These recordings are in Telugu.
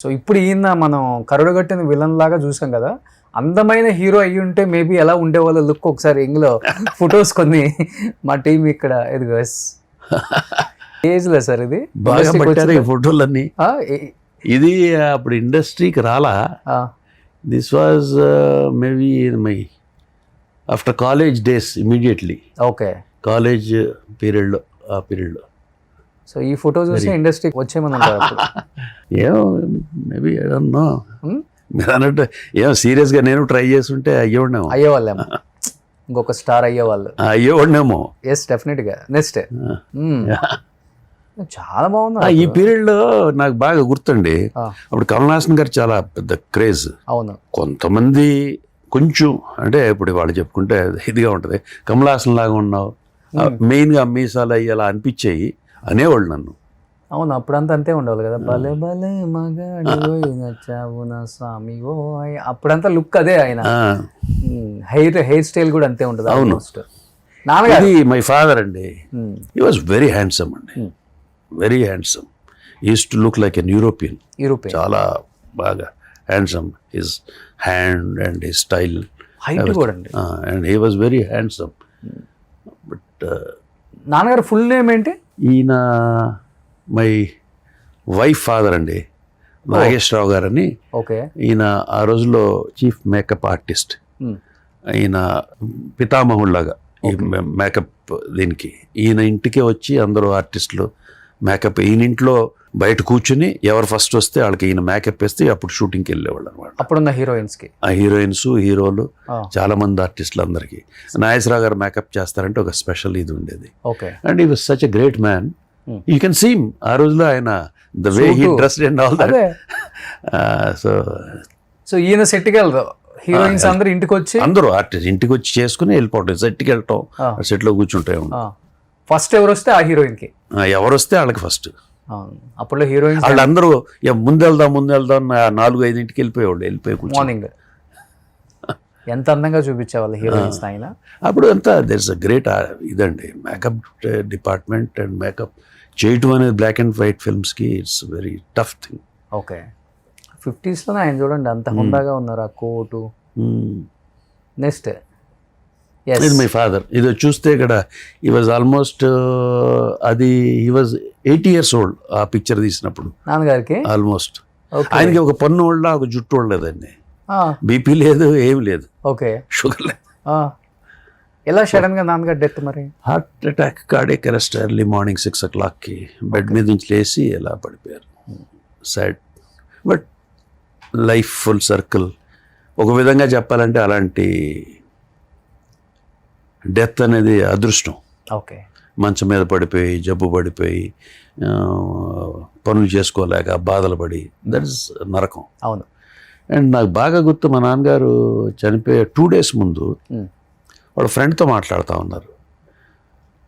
సో ఇప్పుడు ఈయన మనం కరుడుగట్టిన విలన్ లాగా చూసాం కదా, అందమైన హీరో అయ్యి ఉంటే మేబీ ఎలా ఉండేవాళ్ళ లుక్ ఒకసారి ఇందులో ఫొటోస్ కొన్ని మా టీం ఇక్కడ ఎదుగు ఏజ్ లే సార్ ఇది బాగా పట్టారు ఈ ఫోటోలన్నీ. ఇది అప్పుడు ఇండస్ట్రీకి రాలా. This was maybe my after college days immediately. Okay, college పీరియడ్లో, ఆ పీరియడ్లో. సో ఈ ఫోటో చూసి ఇండస్ట్రీకి వచ్చేమన్నారు ఏమో మేబీ ఐ డోంట్ నో. మీరు అన్నట్టు ఏమో సీరియస్గా నేను ట్రై చేస్తుంటే అయ్యేవాళ్ళేమో, ఇంకొక స్టార్ అయ్యేవాడినేమో. ఎస్ డెఫినెట్గా. నెక్స్ట్ చాలా బాగుంది ఈ పీరియడ్లో. నాకు బాగా గుర్తండి, అప్పుడు కమల్ హాసన్ గారు చాలా పెద్ద క్రేజ్. అవును, కొంతమంది కొంచెం అంటే ఇప్పుడు వాళ్ళు చెప్పుకుంటే ఇదిగా ఉంటుంది, కమల్ హాసన్ లాగా ఉన్నావు, మెయిన్గా మీసాలు అయ్యి అలా అనిపించేయి అనేవాళ్ళు నన్ను. అవును, అప్పుడంతా అంతే ఉండేవాళ్ళు కదా, భలే భలే మగాడి నచ్చావు నా స్వామి ఓ. అప్పుడంతా లుక్ అదే, ఆయన హెయిర్ స్టైల్ కూడా అంతే ఉంటుంది. అవును, నాన్నగారు మై ఫాదర్ అండి, హీ వాజ్ వెరీ హ్యాండ్సమ్ అండి, very handsome. Use to look like an European. చాలా బాగా handsome, his hand and his style, height కూడా అండి, and he was very handsome. But నాన్నగారు ఫుల్ నేమ్ ఏంటి? ఈయన మై వైఫ్ ఫాదర్ అండి, నాగేశ్వరరావు గారని. ఓకే, ఈయన ఆ రోజుల్లో చీఫ్ మేకప్ ఆర్టిస్ట్. ఈయన పితామహుళ్లాగా ఈ మేకప్ దీనికి. ఈయన ఇంటికే వచ్చి అందరూ ఆర్టిస్టులు మేకప్, ఈయన ఇంట్లో బయట కూర్చుని ఎవరు ఫస్ట్ వస్తే వాళ్ళకి ఈయన మేకప్ వేస్తే అప్పుడు షూటింగ్కి వెళ్ళేవాళ్ళు అనమాట. అప్పుడున్న హీరోయిన్స్కి, ఆ హీరోయిన్స్, హీరోలు, చాలా మంది ఆర్టిస్టులు అందరికీ నాగేశ్వరరావు గారు మేకప్ చేస్తారంటే ఒక స్పెషల్ ఇది ఉండేది. Okay, and he was such a great man. You can see ఆ రోజులో ఆయన the way he dressed and all that. So ఈయన సెట్కి వెళ్దాం, హీరోయిన్స్ అందరూ ఇంటికి వచ్చి, అందరూ ఆర్టిస్ట్ ఇంటికి వచ్చి చేసుకుని వెళ్ళిపోవటం, సెట్కి వెళ్ళటం, సెట్లో కూర్చుంటే ఫస్ట్ ఎవరు వస్తే ఆ హీరోయిన్కి, ఎవరు వస్తే వాళ్ళకి ఫస్ట్. అప్పుడు హీరోయిన్స్ వాళ్ళందరూ ముందు వెళ్దాం 4-5 వెళ్ళిపోయి మార్నింగ్ ఎంత అందంగా చూపించేవాళ్ళు హీరోయిన్స్ ఆయన. అప్పుడు అంతా దెర్ ఇస్ అ గ్రేట్ ఇదండి మేకప్ డిపార్ట్మెంట్. అండ్ మేకప్ చేయటం అనేది బ్లాక్ అండ్ వైట్ ఫిల్మ్స్కి it's very tough thing. Okay, 50s లోనే ఆయన చూడండి అంత హుందాగా ఉన్నారు, ఆ కోటు. నెక్స్ట్ ఇది మై ఫాదర్. ఇది చూస్తే ఇక్కడ ఈ వాజ్ ఆల్మోస్ట్ అది హీ వాజ్ 80 years old ఆ పిక్చర్ తీసినప్పుడు నాన్నగారికి. ఆల్మోస్ట్ ఆయనకి ఒక పన్ను వాళ్ళ ఒక జుట్టు వాళ్ళదండి, బీపీ లేదు, ఏమి లేదు, ఓకే, షుగర్ లేదు. ఎలా సడన్ గా నాన్నగారు డెత్? మరి heart attack, cardiac arrest, early morning 6 o'clockకి బెడ్ మీద నుంచి లేచి ఎలా పడిపోయారు. Sad, but life full circle. ఒక విధంగా చెప్పాలంటే అలాంటి డెత్ అనేది అదృష్టం. ఓకే, మంచం మీద పడిపోయి, జబ్బు పడిపోయి, పనులు చేసుకోలేక బాధలు పడి, దట్ ఇస్ నరకం. అవును. అండ్ నాకు బాగా గుర్తు, మా నాన్నగారు చనిపోయే 2 days ముందు వాడు ఫ్రెండ్తో మాట్లాడుతూ ఉన్నారు.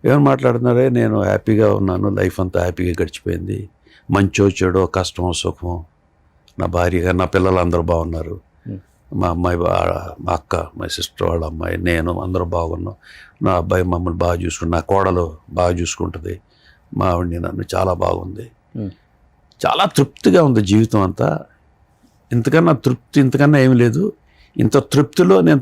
ఏమని మాట్లాడుతున్నారే, నేను హ్యాపీగా ఉన్నాను, లైఫ్ అంతా హ్యాపీగా గడిచిపోయింది, మంచో చెడో, కష్టమో సుఖమో, నా భార్య, నా పిల్లలు అందరూ బాగున్నారు, మా అమ్మాయి, మా అక్క, మా సిస్టర్ వాళ్ళ అమ్మాయి, నేను అందరూ బాగున్నాం, నా అబ్బాయి మమ్మల్ని బాగా చూసుకుంటు, నా కోడలు బాగా చూసుకుంటుంది, మా ఆవిడని నన్ను చాలా బాగుంది, చాలా తృప్తిగా ఉంది జీవితం అంతా, ఇంతకన్నా తృప్తి ఇంతకన్నా ఏమి లేదు, ఇంత తృప్తిలో నేను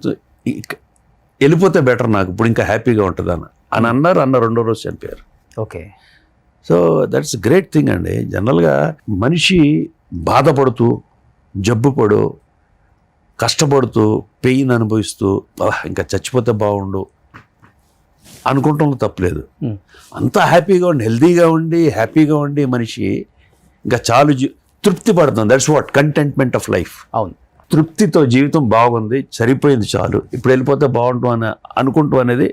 వెళ్ళిపోతే బెటర్, నాకు ఇప్పుడు ఇంకా హ్యాపీగా ఉంటుంది అని అన్నారు. 2వ రోజు చనిపోయారు. Okay, so that's great thing అండి. జనరల్గా మనిషి బాధపడుతూ, జబ్బుపడు, కష్టపడుతూ, పెయిన్ అనుభవిస్తూ ఇంకా చచ్చిపోతే బాగుండు అనుకుంటాం, తప్పలేదు. అంతా హ్యాపీగా ఉండి, హెల్తీగా ఉండి, హ్యాపీగా ఉండి మనిషి ఇంకా చాలు, తృప్తి పడుతుంది. That's what contentment of life. అవును, తృప్తితో జీవితం బాగుంది, సరిపోయింది, చాలు, ఇప్పుడు వెళ్ళిపోతే బాగుంటాం అని అనుకుంటూ అనేది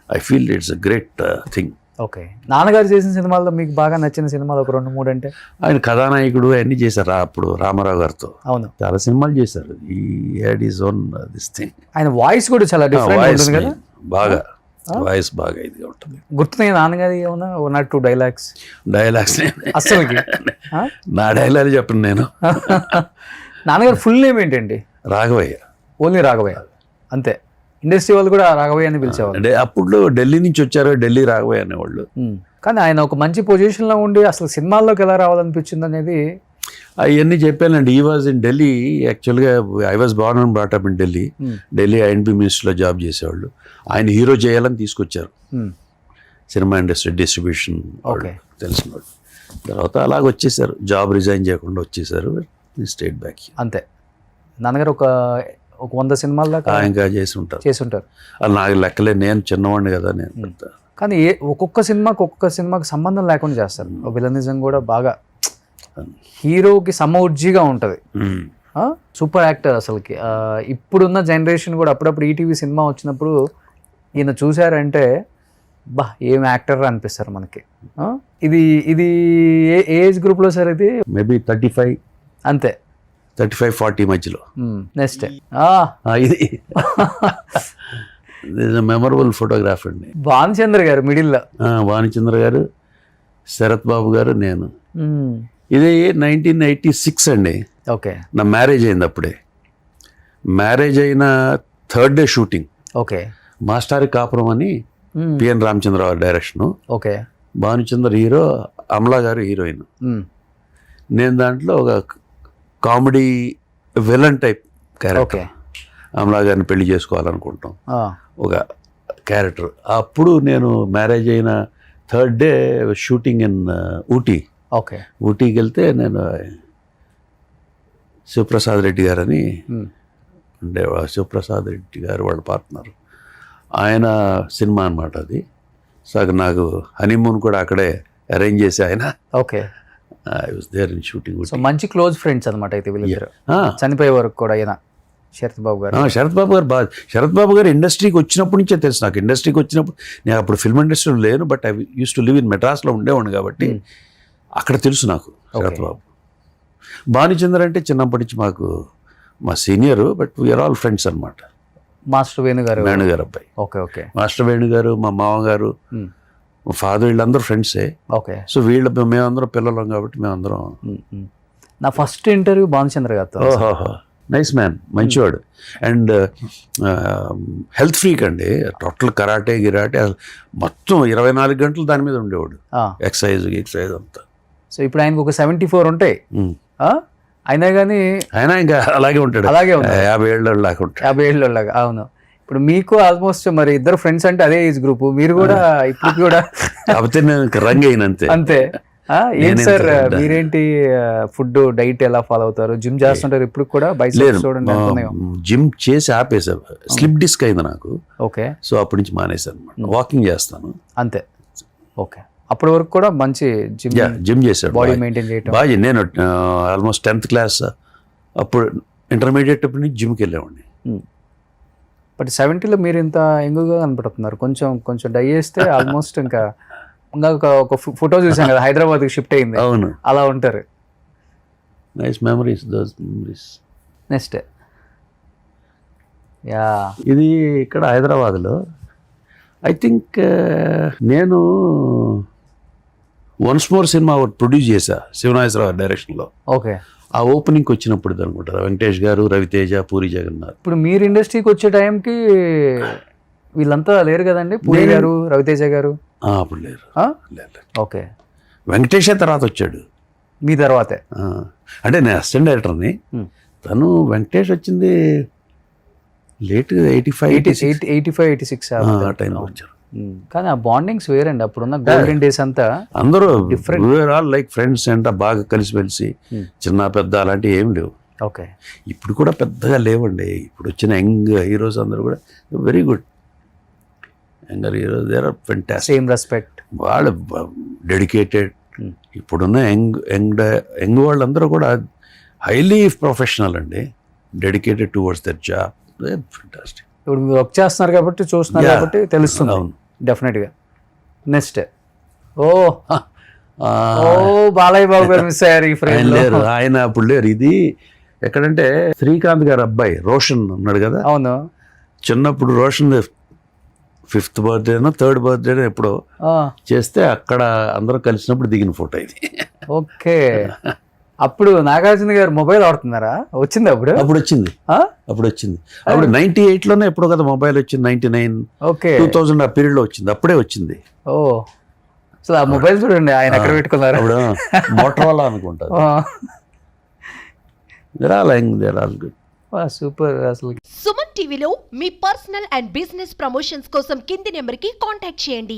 I feel it's a great thing. Okay, నాన్నగారు చేసిన సినిమాల్లో మీకు బాగా నచ్చిన సినిమాలు ఒక 2-3 అంటే? ఆయన కథానాయకుడు అన్నీ చేశారు అప్పుడు రామారావు గారితో. అవును, చాలా సినిమాలు చేశారు. ఈ had his own this thing. ఆయన వాయిస్ కూడా చాలా డిఫరెంట్ ఉంటుంది కదా, బాగా వాయిస్ బాగా ఇదిగా ఉంటుంది. గుర్తున్నాయి నాన్నగారి ఏమన్నా 1 or 2 డైలాగ్స్? అసలు నా డైలాగ్ చెప్పండి నేను. నాన్నగారు ఫుల్ నేమ్ ఏంటండి? రాఘవయ్య. ఓన్లీ రాఘవయ్య అంతే. ఇండస్ట్రీ వాళ్ళు కూడా రాఘవయ్య అని పిలిచేవాళ్ళు. అంటే అప్పుడు ఢిల్లీ నుంచి వచ్చారు, ఢిల్లీ రాఘవయ్య అనేవాళ్ళు. కానీ ఆయన ఒక మంచి పొజిషన్లో ఉండి అసలు సినిమాల్లోకి ఎలా రావాలనిపించింది అనేది అవన్నీ చెప్పానండి. ఈ వాజ్ ఇన్ ఢిల్లీ యాక్చువల్గా. I was born and brought up in Delhi. Delhi I and B మినిస్టర్లో జాబ్ చేసేవాళ్ళు. ఆయన హీరో చేయాలని తీసుకొచ్చారు సినిమా ఇండస్ట్రీ డిస్ట్రిబ్యూషన్ తెలిసిన వాళ్ళు. తర్వాత అలాగ వచ్చేసారు, జాబ్ రిజైన్ చేయకుండా వచ్చేసారు. స్టేట్ బ్యాక్ అంతే. నాన్నగారు ఒక 100 సినిమాల దాకా ఇంకా చేసి ఉంటారు. అది నాకు లెక్కలే, నేను చిన్నవాడిని కదా నేను. కానీ ఒక్కొక్క సినిమాకి సంబంధం లేకుండా చేస్తారు. విలనిజం కూడా బాగా హీరోకి సమౌర్జిగా ఉంటుంది. సూపర్ యాక్టర్ అసలుకి. ఇప్పుడున్న జనరేషన్ కూడా అప్పుడప్పుడు ఈటీవీ సినిమా వచ్చినప్పుడు ఈయన చూసారంటే బా ఏం యాక్టర్ అనిపిస్తారు మనకి. ఇది ఏ ఏజ్ గ్రూప్లో సార్ ఇది? మేబీ 35 అంతే, 35-40 మధ్యలో. నెక్స్ట్ ఇది మెమరబుల్ ఫోటోగ్రాఫ్ అండి. భానుచంద్ర గారు మిడిల్లో. భానుచంద్ర గారు, శరత్ బాబు గారు, నేను. ఇది 1986 అండి. ఓకే. నా మ్యారేజ్ అయింది అప్పుడే. మ్యారేజ్ అయిన 3rd day shooting. Okay. Mastari Kapuram అని PN Ramachandrarao direction. Okay. Bhanuchandra hero, Amala గారు హీరోయిన్. నేను దాంట్లో ఒక comedy villain type character. Amala గారిని పెళ్లి చేసుకోవాలనుకుంటాం, ఒక క్యారెక్టర్. అప్పుడు నేను మ్యారేజ్ అయిన 3rd day shooting in Ooty. Okay. ఊటీకి వెళ్తే నేను శివప్రసాద్ రెడ్డి గారని ఉండేవాడు. శివప్రసాద్ రెడ్డి గారు వాళ్ళ పార్ట్నర్. ఆయన సినిమా అనమాట అది. సో నాకు హనీమూన్ కూడా అక్కడే అరేంజ్ చేసి ఆయన. Okay. I was there in shooting. So మంచి క్లోజ్ ఫ్రెండ్స్ అనమాట అయితే వీళ్ళిద్దరు. చనిపోయే వరకు కూడా ఈయన శరత్ బాబు గారు. శరత్ బాబు గారు ఇండస్ట్రీకి వచ్చినప్పటి నుంచే తెలుసు నాకు. ఇండస్ట్రీకి వచ్చినప్పుడు నేను అప్పుడు ఫిల్మ్ ఇండస్ట్రీలో లేను, but I use to live in మెడ్రాస్లో ఉండేవాడిని కాబట్టి అక్కడ తెలుసు నాకు శరత్ బాబు. భానుచంద్ర అంటే చిన్నప్పటి నుంచి మా senior, but we are all friends అనమాట. మాస్టర్ వేణుగారు అబ్బాయి. ఓకే. ఓకే. మాస్టర్ వేణుగారు, మా మామగారు, మా ఫాదర్, వీళ్ళందరూ ఫ్రెండ్సే. ఓకే. సో మేమందరం పిల్లలం కాబట్టి మేమందరం. నా ఫస్ట్ ఇంటర్వ్యూ భానుచంద్ర గారితో. ఓహో, నైస్ మ్యాన్, మంచివాడు. అండ్ హెల్త్ ఫ్రీక్ అండి. టోటల్ కరాటే గిరాటే మొత్తం 24 గంటలు దాని మీద ఉండేవాడు. ఎక్సర్సైజ్ అంతా. సో ఇప్పుడు ఆయనకు ఒక 74 ఉంటాయి. అయినా కానీ ఆయన ఇంకా అలాగే ఉంటాడు. 50 ఏళ్ళ లాగా ఉంటాడు. 50 ఏళ్ళ లాగా. అవును. ఇప్పుడు మీకు ఆల్మోస్ట్ మరి ఇద్దరు ఫ్రెండ్స్ అంటే అదే ఏజ్ గ్రూప్. మీరు కూడా ఇప్పుడు కూడా కాకపోతే నేను రంగ్ అయిన అంతే. ఏం సార్ మీరేంటి ఫుడ్ డైట్ ఎలా ఫాలో అవుతారు? జిమ్ చేస్తుంటారు ఇప్పుడు కూడా? చూడండి, జిమ్ చేసి ఆపేసారు. స్లిప్ డిస్క్ అయింది నాకు. ఓకే. సో అప్పటి నుంచి మానేశాను అనమాట. వాకింగ్ చేస్తాను అంతే. ఓకే. అప్పటి వరకు కూడా మంచి జిమ్ చేశాడు, బాడీ మెయింటైన్ చేయడం బాగా. నేను ఆల్మోస్ట్ 10th క్లాస్ అప్పుడు, ఇంటర్మీడియట్ అప్పటి నుంచి జిమ్కి వెళ్ళేవాడిని. బట్ 70లో మీరు ఇంత యంగ్గా కనపడుతున్నారు. కొంచెం డై చేస్తే ఆల్మోస్ట్ ఇంకా ఒక ఫోటో చూసాం కదా, హైదరాబాద్కి షిఫ్ట్ అయింది. అవును, అలా ఉంటారు. Nice memories, those memories. Next ఇది ఇక్కడ హైదరాబాద్లో ఐ థింక్ నేను వన్స్ మోర్ సినిమా ఒకటి ప్రొడ్యూస్ చేశా శివనాగేశ్వరరావు డైరెక్షన్లో. ఓకే. ఆ ఓపెనింగ్కి వచ్చినప్పుడు అనుకుంటారు వెంకటేష్ గారు, రవితేజ, పూరి జగన్నాథ్. ఇప్పుడు మీరు ఇండస్ట్రీకి వచ్చే టైంకి వీళ్ళంతా లేరు కదండి, పూరి గారు, రవితేజ గారు? అప్పుడు లేరు. ఓకే. వెంకటేషే తర్వాత వచ్చాడు. మీ తర్వాతే? అంటే నేను అసిస్టెంట్ డైరెక్టర్ని. తను వెంకటేష్ వచ్చింది లేట్గా 85-86 ఆ టైంలో వచ్చారు. కానీ ఆ బాండింగ్స్ వేరండి. అప్పుడున్న గోల్డెన్ డేస్ అంతా అందరూ డిఫరెంట్, ఆల్ లైక్ ఫ్రెండ్స్ అంట, బాగా కలిసిమెలిసి, చిన్న పెద్ద అలాంటివి ఏం లేవు. ఓకే. ఇప్పుడు కూడా పెద్దగా లేవండి. ఇప్పుడు వచ్చిన యంగ్ హీరోస్ అందరూ కూడా very good. Younger heroes they are fantastic. Same respect, వాళ్ళు డెడికేటెడ్. ఇప్పుడున్న యంగ్ వాళ్ళందరూ కూడా హైలీ ప్రొఫెషనల్ అండి, dedicated towards their job. Fantastic. ఇప్పుడు మీరు వర్క్ చేస్తున్నారు కాబట్టి, చూస్తున్నారు కాబట్టి తెలుస్తుంది. అవును, డెఫినెట్గా. నెక్స్ట్ బాలయ్య బాబు గారు మిస్ అయ్యారు ఈ ఫ్రేమ్ లో. లేరు, ఆయన అప్పుడు లేరు. ఇది ఎక్కడంటే శ్రీకాంత్ గారు అబ్బాయి రోషన్ ఉన్నాడు కదా. అవును. చిన్నప్పుడు రోషన్ 5th బర్త్డేనో 3rd బర్త్డేనో ఎప్పుడో చేస్తే అక్కడ అందరూ కలిసినప్పుడు దిగిన ఫోటో ఇది. ఓకే. అప్పుడు నాగార్జున గారు మొబైల్ వాడుతున్నారా? వచ్చింది అప్పుడు వచ్చింది. అప్పుడు 98లోనే ఎప్పుడో కదా మొబైల్ వచ్చింది. 99, ఓకే, 2000 ఆ పీరియడ్ లో వచ్చింది. అప్పుడే వచ్చింది. సో ఆ మొబైల్ చూడండి ఆయన ఎక్కడ పెట్టుకున్నారు. అప్పుడు మోటరోలా అనుకుంటారు. they're all good. సూపర్ అసలు. సుమన్ టీవీలో మీ పర్సనల్ అండ్ బిజినెస్ ప్రమోషన్స్ కోసం కింది నెంబర్కి కాంటాక్ట్ చేయండి.